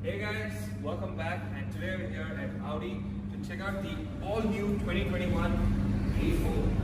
Hey guys, welcome back, and today we're here at Audi to check out the all new 2021 A4.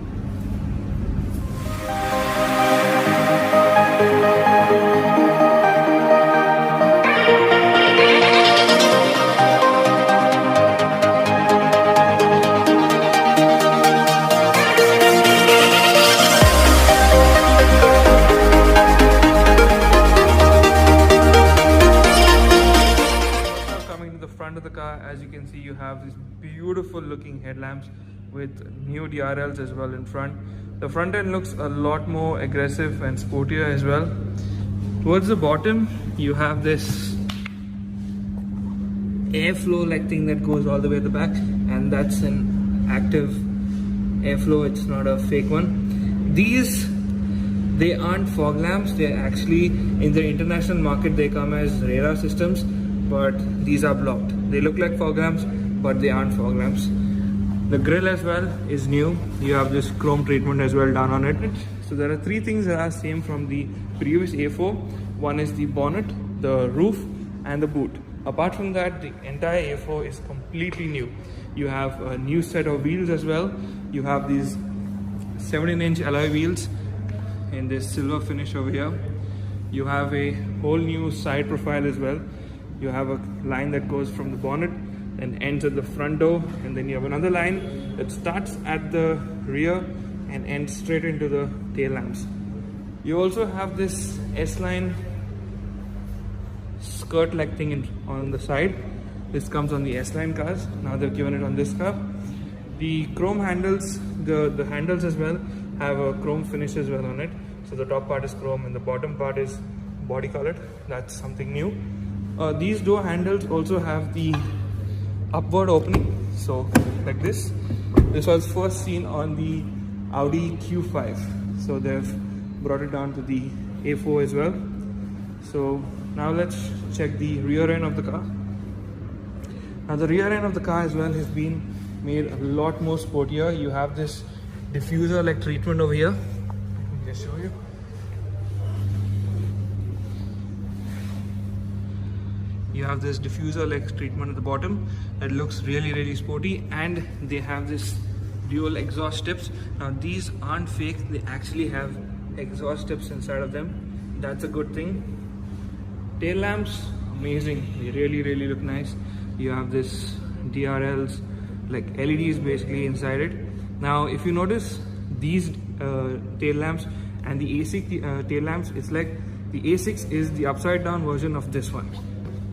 Front of the car, as you can see, you have these beautiful looking headlamps with new DRLs as well in front. The front end looks a lot more aggressive and sportier as well. Towards the bottom you have this airflow like thing that goes all the way at the back, and that's an active airflow, it's not a fake one. They aren't fog lamps, they're actually, in the international market they come as radar systems, but these are blocked. They look like fog lamps, but they aren't fog lamps. The grille as well is new. You have this chrome treatment as well done on it. So there are three things that are same from the previous A4. One is the bonnet, the roof, and the boot. Apart from that, the entire A4 is completely new. You have a new set of wheels as well. You have these 17-inch alloy wheels in this silver finish over here. You have a whole new side profile as well. You have a line that goes from the bonnet and ends at the front door, and then you have another line that starts at the rear and ends straight into the tail lamps. You also have this S-line skirt like thing on the side. This comes on the S-line cars. Now they've given it on this car. The chrome handles, the handles as well have a chrome finish as well on it. So the top part is chrome and the bottom part is body colored. That's something new. These door handles also have the upward opening, so like this. This was first seen on the Audi Q5, so they've brought it down to the A4 as well. So now let's check the rear end of the car. Now the rear end of the car as well has been made a lot more sportier. You have this diffuser like treatment over here. Let me just show you. You have this diffuser like treatment at the bottom that looks really sporty, and they have this dual exhaust tips. Now these aren't fake, they actually have exhaust tips inside of them. That's a good thing. Tail lamps, amazing, they really look nice. You have this DRLs like LEDs basically inside it. Now if you notice these tail lamps and the A6 tail lamps, it's like the A6 is the upside down version of this one.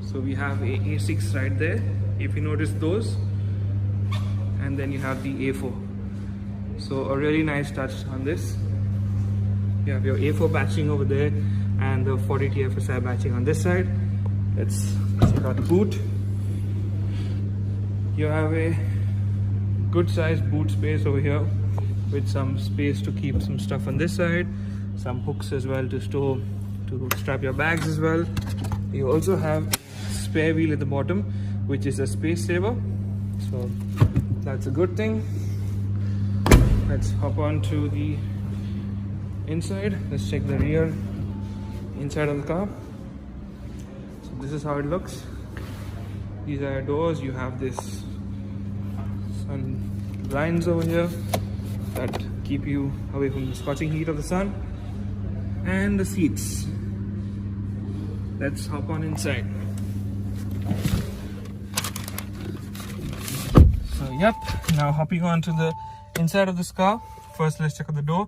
So we have a A6 right there, if you notice those, and then you have the A4. So a really nice touch on this. You have your A4 batching over there and the 40 TFSI batching on this side. Let's check out the boot. You have a good sized boot space over here with some space to keep some stuff on this side, some hooks as well to strap your bags as well. You also have spare wheel at the bottom, which is a space saver, so that's a good thing. Let's hop on to the inside. Let's check the rear inside of the car. So this is how it looks. These are doors. You have this sun blinds over here that keep you away from the scorching heat of the sun, and the seats. Let's hop on inside. So yep, now hopping on to the inside of this car. First let's check out the door.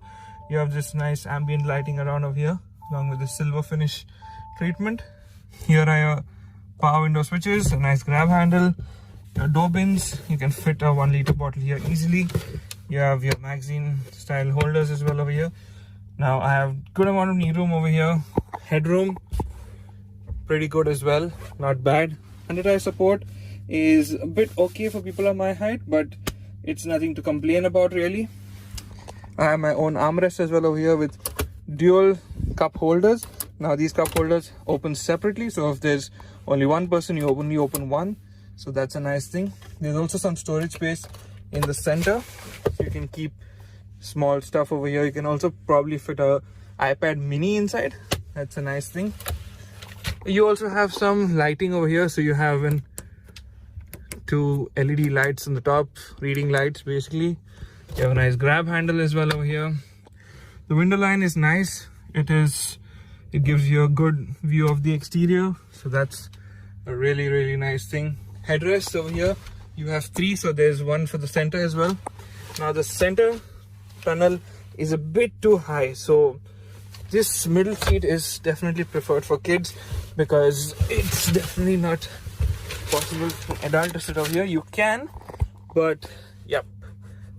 You have this nice ambient lighting around over here along with the silver finish treatment. Here are your power window switches, a nice grab handle, your door bins. You can fit a 1 liter bottle here easily. You have your magazine style holders as well over here. Now I have good amount of knee room over here. Headroom, pretty good as well, not bad. Under tire support is a bit okay for people of my height, but it's nothing to complain about really. I have my own armrest as well over here with dual cup holders. Now these cup holders open separately, so if there's only one person, you only open one, so that's a nice thing. There's also some storage space in the center, so you can keep small stuff over here. You can also probably fit a iPad mini inside. That's a nice thing. You also have some lighting over here, so you have two LED lights on the top, reading lights basically. You have a nice grab handle as well over here. The window line is nice. It gives you a good view of the exterior, so that's a really nice thing. Headrests over here, you have 3, so there's one for the center as well. Now the center tunnel is a bit too high, so this middle seat is definitely preferred for kids because it's definitely not possible for an adult to sit over here. You can, but yep,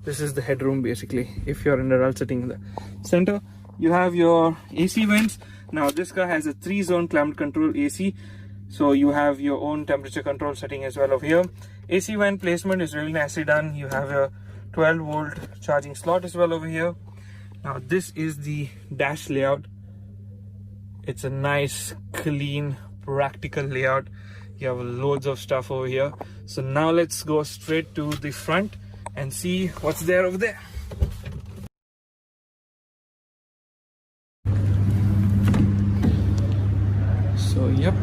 this is the headroom basically if you're an adult sitting in the center. You have your AC vents. Now this car has a 3-zone climate control AC, so you have your own temperature control setting as well over here. AC vent placement is really nicely done. You have a 12-volt charging slot as well over here. Now this is the dash layout. It's a nice, clean, practical layout. You have loads of stuff over here. So now let's go straight to the front and see what's there over there. So yep,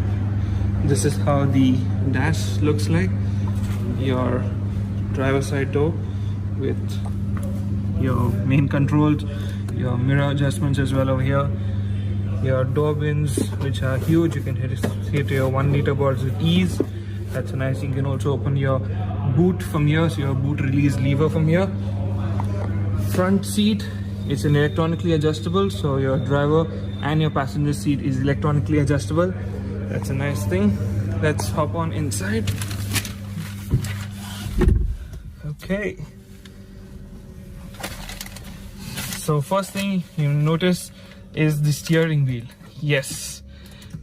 this is how the dash looks like. Your driver side door with your main controls, your mirror adjustments as well over here, your door bins which are huge. You can hit your 1 liter bottles with ease. That's a nice thing. You can also open your boot from here, so your boot release lever from here. Front seat, it's an electronically adjustable, so your driver and your passenger seat is electronically adjustable. That's a nice thing. Let's hop on inside. Okay, so first thing you notice is the steering wheel. Yes,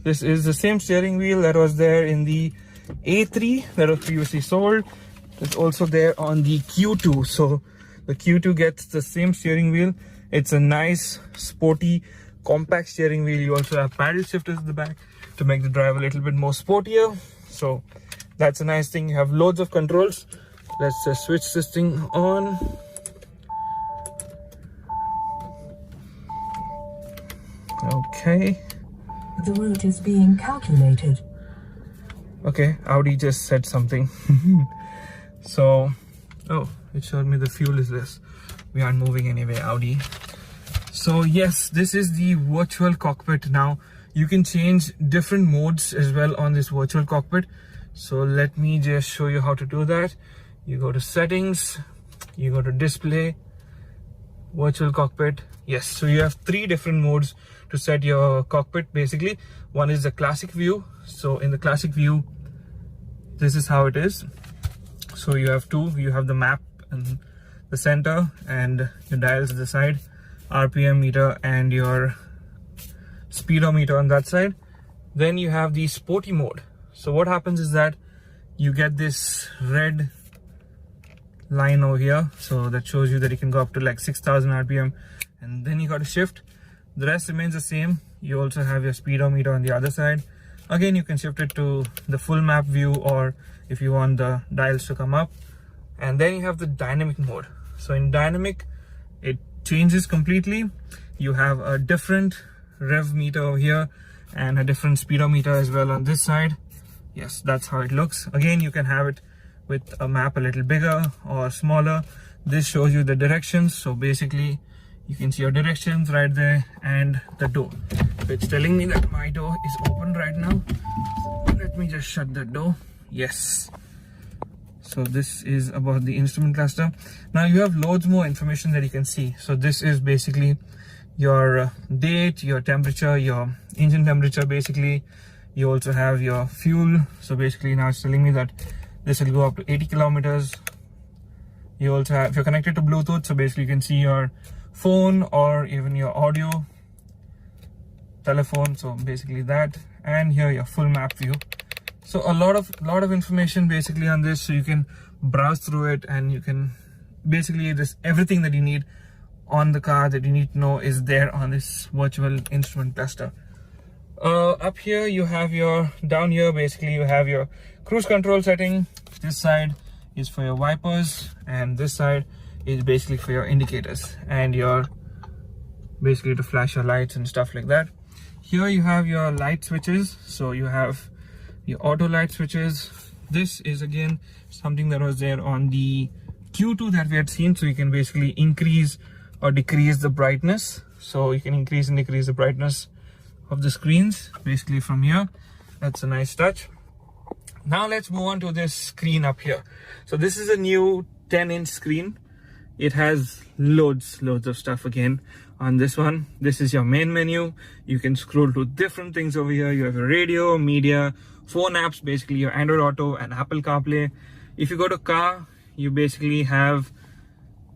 this is the same steering wheel that was there in the A3 that was previously sold. It's also there on the Q2, so the Q2 gets the same steering wheel. It's a nice, sporty, compact steering wheel. You also have paddle shifters at the back to make the drive a little bit more sportier, so that's a nice thing. You have loads of controls. Let's just switch this thing on. Okay. The route is being calculated. Okay, Audi just said something. So, oh, it showed me the fuel is less. We aren't moving anyway, Audi. So yes, this is the virtual cockpit. Now, you can change different modes as well on this virtual cockpit. So let me just show you how to do that. You go to settings, you go to display, virtual cockpit. Yes, so you have 3 different modes to set your cockpit basically. One is the classic view. So in the classic view, this is how it is. So you have 2, you have the map in the center and your dials at the side, RPM meter and your speedometer on that side. Then you have the sporty mode. So what happens is that you get this red line over here, so that shows you that you can go up to like 6,000 RPM, and then you got to shift. The rest remains the same. You also have your speedometer on the other side. Again, you can shift it to the full map view, or if you want the dials to come up. And then you have the dynamic mode. So in dynamic, it changes completely. You have a different rev meter over here and a different speedometer as well on this side. Yes, that's how it looks. Again, you can have it with a map a little bigger or smaller. This shows you the directions, so basically you can see your directions right there and the door. It's telling me that my door is open right now. Let me just shut that door. Yes, so this is about the instrument cluster. Now you have loads more information that you can see. So this is basically your date, your temperature, your engine temperature basically. You also have your fuel. So basically now it's telling me that this will go up to 80 kilometers. You also have, if you're connected to Bluetooth, so basically you can see your phone or even your audio, telephone, so basically that. And here your full map view. So a lot of information basically on this, so you can browse through it, and you can basically, this everything that you need on the car that you need to know is there on this virtual instrument cluster. Up here you have your, down here basically you have your cruise control setting. This side is for your wipers, and this side is basically for your indicators and your basically to flash your lights and stuff like that. Here you have your light switches. So you have your auto light switches. This is again something that was there on the Q2 that we had seen. So you can basically increase or decrease the brightness. So you can increase and decrease the brightness of the screens basically from here. That's a nice touch. Now let's move on to this screen up here. So this is a new 10-inch screen. It has loads of stuff again on this one. This is your main menu. You can scroll to different things over here. You have a radio, media, phone apps, basically your Android Auto and Apple CarPlay. If you go to car, you basically have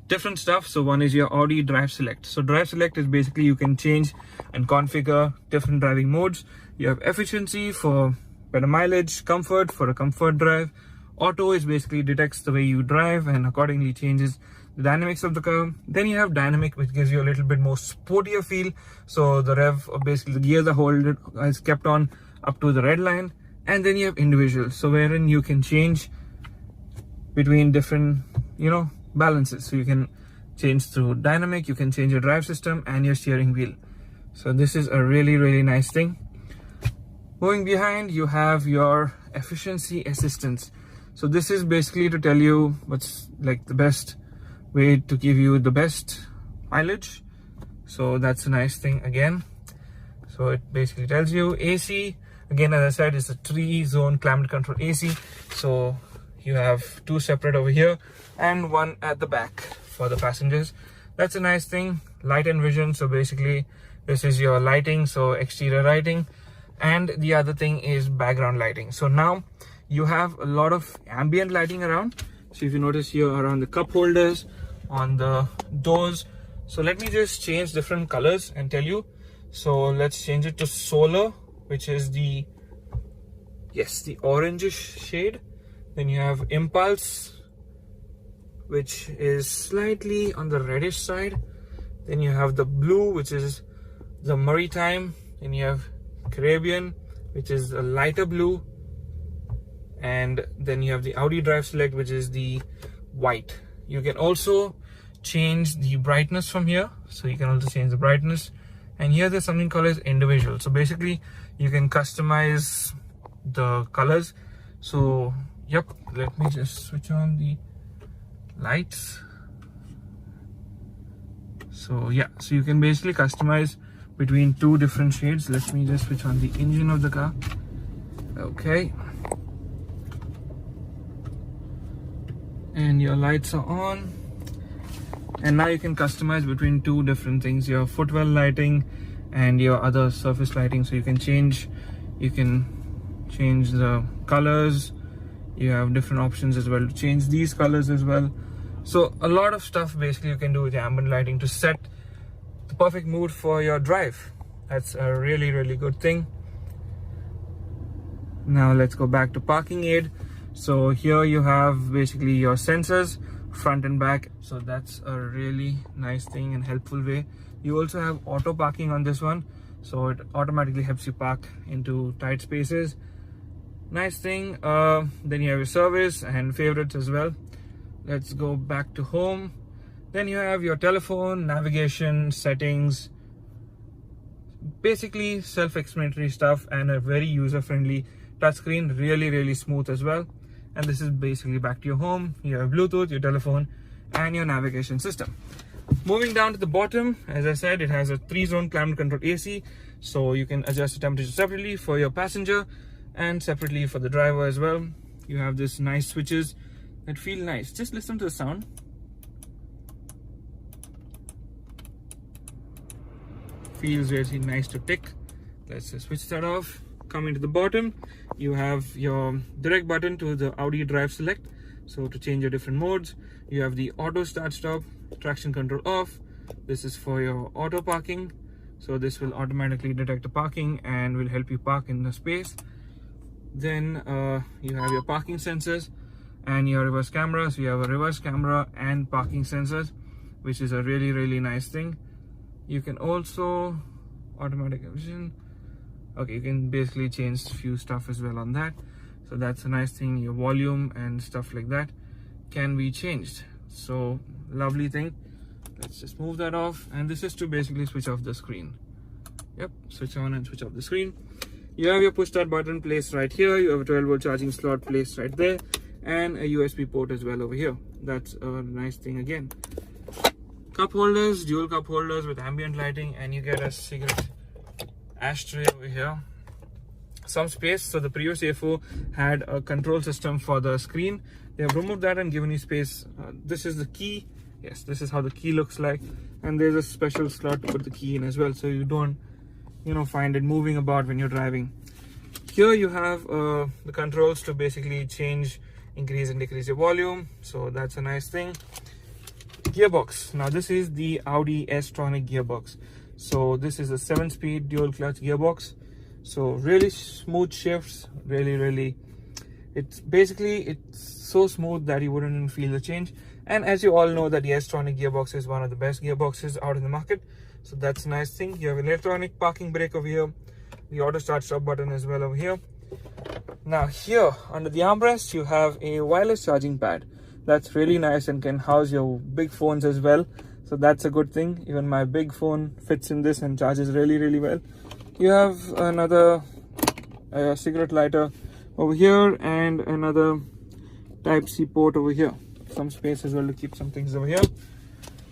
different stuff. So one is your Audi Drive Select. So Drive Select is basically you can change and configure different driving modes. You have efficiency for better mileage, comfort for a comfort drive. Auto is basically detects the way you drive and accordingly changes the dynamics of the car. Then you have dynamic, which gives you a little bit more sportier feel. So the rev, basically the gears are hold is kept on up to the red line. And then you have individual, so wherein you can change between different, balances. So you can change through dynamic, you can change your drive system and your steering wheel. So this is a really nice thing. Moving behind, you have your efficiency assistance. So this is basically to tell you what's like the best way to give you the best mileage. So that's a nice thing again. So it basically tells you AC. Again, as I said, it's a 3-zone climate control AC. So you have 2 separate over here and 1 at the back for the passengers. That's a nice thing. Light and vision. So basically this is your lighting, so exterior lighting. And the other thing is background lighting. So now you have a lot of ambient lighting around. So if you notice here around the cup holders, on the doors. So let me just change different colors and tell you. So let's change it to solar, which is the orangish shade. Then you have impulse, which is slightly on the reddish side. Then you have the blue, which is the maritime. Then you have Caribbean, which is a lighter blue. And then you have the Audi Drive Select, which is the white. You can also change the brightness from here. So you can also change the brightness. And here there's something called as individual. So basically you can customize the colors. So yep, let me just switch on the lights. So yeah, so you can basically customize between 2 different shades. Let me just switch on the engine of the car. Okay. And your lights are on. And now you can customize between 2 different things, your footwell lighting and your other surface lighting. So you can change the colors. You have different options as well to change these colors as well. So a lot of stuff basically you can do with the ambient lighting to set the perfect mood for your drive. That's a really good thing. Now let's go back to parking aid. So here you have basically your sensors front and back. So that's a really nice thing and helpful way. You also have auto parking on this one, so it automatically helps you park into tight spaces. Nice thing. Then you have your service and favorites as well. Let's go back to home. Then you have your telephone, navigation, settings, basically self-explanatory stuff, and a very user-friendly touchscreen, really smooth as well. And this is basically back to your home. You have Bluetooth, your telephone, and your navigation system. Moving down to the bottom, as I said, it has a 3-zone climate control AC, so you can adjust the temperature separately for your passenger and separately for the driver as well. You have this nice switches that feel nice. Just listen to the sound. Feels really nice to tick. Let's just switch that off. Coming to the bottom, you have your direct button to the Audi Drive Select. So to change your different modes, you have the auto start stop, traction control off. This is for your auto parking. So this will automatically detect the parking and will help you park in the space. Then you have your parking sensors and your reverse camera. So you have a reverse camera and parking sensors, which is a really nice thing. You can also automatic vision. Okay, you can basically change a few stuff as well on that. So that's a nice thing. Your volume and stuff like that can be changed. So lovely thing. Let's just move that off. And this is to basically switch off the screen. Yep, switch on and switch off the screen. You have your push start button placed right here. You have a 12-volt charging slot placed right there, and a USB port as well over here. That's a nice thing again. Cup holders, dual cup holders with ambient lighting, and you get a cigarette ashtray over here. Some space. So the previous A4 had a control system for the screen. They have removed that and given you space. This is the key. Yes, this is how the key looks like, and there's a special slot to put the key in as well, so you don't find it moving about when you're driving. Here you have the controls to basically change, increase and decrease your volume, so that's a nice thing. Gearbox. Now this is the Audi S-tronic gearbox. So this is a 7-speed dual clutch gearbox. So really smooth shifts, really it's so smooth that you wouldn't even feel the change. And as you all know, that the S-tronic gearbox is one of the best gearboxes out in the market, so that's a nice thing. You have an electronic parking brake over here, the auto start stop button as well over here. Now here under the armrest you have a wireless charging pad. That's really nice and can house your big phones as well, so that's a good thing. Even my big phone fits in this and charges really well. You have another cigarette lighter over here and another Type-C port over here. Some space as well to keep some things over here.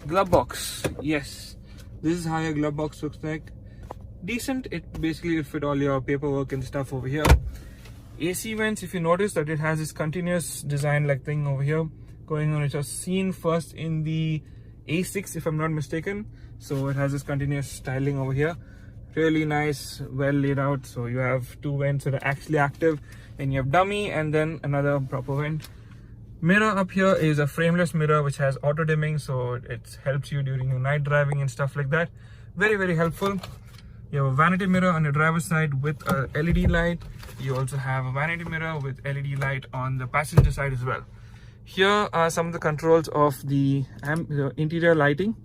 Glove box. Yes, this is how your glove box looks like. Decent. It basically will fit all your paperwork and stuff over here. AC vents, if you notice that it has this continuous design like thing over here going on, which was seen first in the A6 if I'm not mistaken. So it has this continuous styling over here. Really nice, well laid out. So you have two vents that are actually active, and you have dummy and then another proper vent. Mirror up here is a frameless mirror which has auto dimming, so it helps you during your night driving and stuff like that. Very helpful. You have a vanity mirror on your driver's side with a LED light. You also have a vanity mirror with LED light on the passenger side as well. Here are some of the controls of the interior lighting.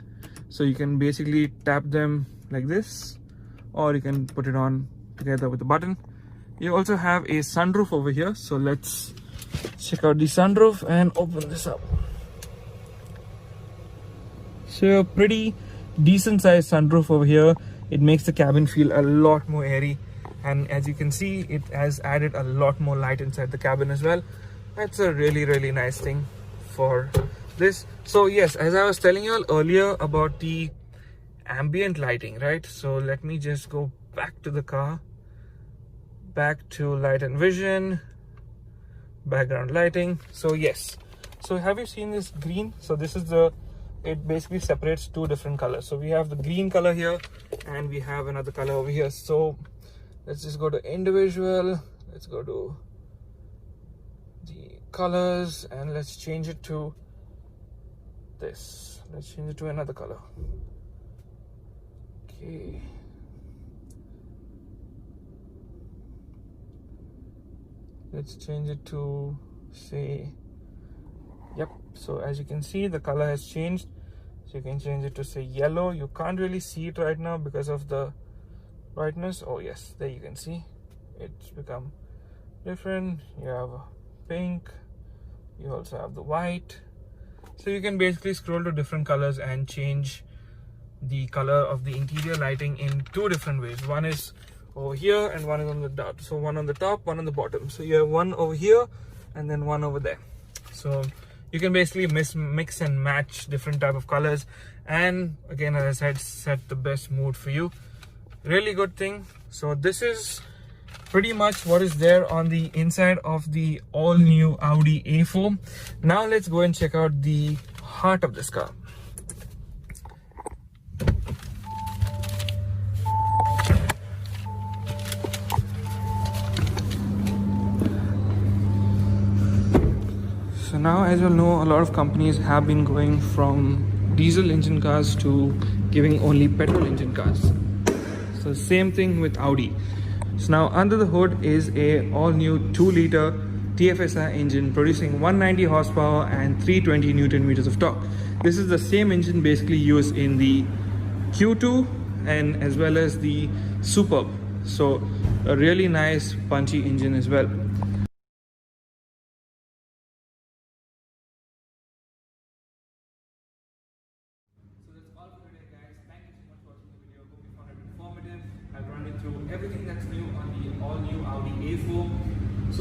So you can basically tap them like this, or you can put it on together with the button. You also have a sunroof over here, so let's check out the sunroof and open this up. So a pretty decent sized sunroof over here. It makes the cabin feel a lot more airy, and as you can see, it has added a lot more light inside the cabin as well. That's a really nice thing for this. So yes, as I was telling you all earlier about the ambient lighting, right? So let me just go back to the car, back to light and vision, background lighting. So yes, so have you seen this green? So this is it basically separates two different colors. So we have the green color here and we have another color over here. So let's just go to individual, let's go to the colors, and let's change it to this. Let's change it to another color. Okay, let's change it to, say, yep. So as you can see, the color has changed. So you can change it to, say, yellow. You can't really see it right now because of the brightness. Oh yes, there you can see it's become different. You have a pink, you also have the white. So you can basically scroll to different colors and change the color of the interior lighting in two different ways. One is over here and one is on the top. So one on the top, one on the bottom. So you have one over here and then one over there. So you can basically mix and match different type of colors, and again, as I said, set the best mood for you. Really good thing. So this is pretty much what is there on the inside of the all new Audi A4. Now let's go and check out the heart of this car. So now, as you all know, a lot of companies have been going from diesel engine cars to giving only petrol engine cars. So same thing with Audi. So now under the hood is a all new 2-liter TFSI engine producing 190 horsepower and 320 Newton meters of torque. This is the same engine basically used in the Q2 and as well as the Superb. So a really nice punchy engine as well.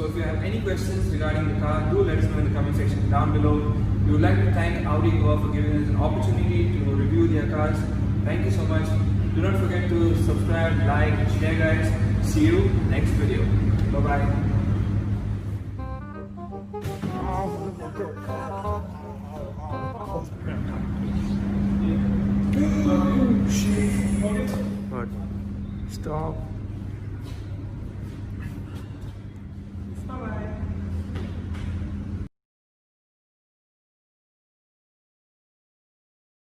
So if you have any questions regarding the car, do let us know in the comment section down below. We would like to thank Audi Goa for giving us an opportunity to review their cars. Thank you so much. Do not forget to subscribe, like, and share, guys. See you next video. Bye bye. What? Stop.